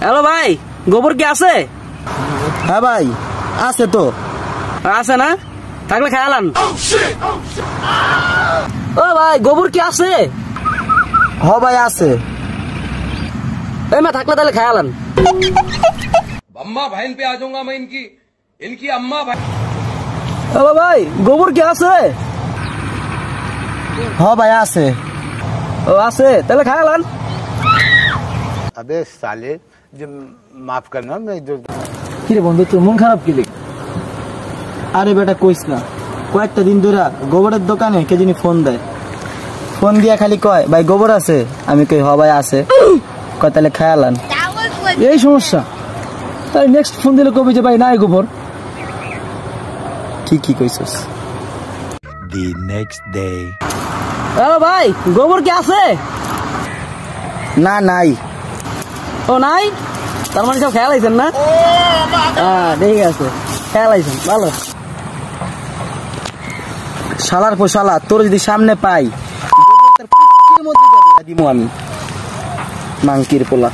Hello ভাই, গোবর কি আছে? হ্যাঁ ভাই আছে তো। আছে না? থাকলে খেয়ালান। ও ভাই, গোবর কি আছে? হ ভাই আছে। এই মা, থাকলে তাহলে খেয়ালান। अम्मा बहन पे आ जाऊंगा मैं इनकी अम्मा बहन। হ্যালো ভাই, গোবর কি আছে? হ ভাই আছে। ও আছে, তাহলে খেয়ালান। अबे साले जो माफ करना मैं जो কি রে বন্ধু, তোর মন খারাপ কি রে? আরে বেটা কইস না, কয়েকটা দিন ধরে গোবরের দোকানে কে জানি ফোন দেয়। ফোন দিয়া খালি কয় ভাই গোবর আছে, আমি কই হ ভাই আছে। কয় তাহলে খেয়ালান। এই সমস্যা, তাই নেক্সট ফোন দিলে কবি যে ভাই নাই গোবর। ঠিকই কইছস। The next day. হ্যালো ভাই, গোবর কি আছে? না নাই। ও নাই, তার মানে সব খেয়াল আইছেন না? ঠিক আছে, খেয়াল আইছেন, ভালো। শালার পর শালা, তোর যদি সামনে পাই দিমু আমি, মাংকির পোলা।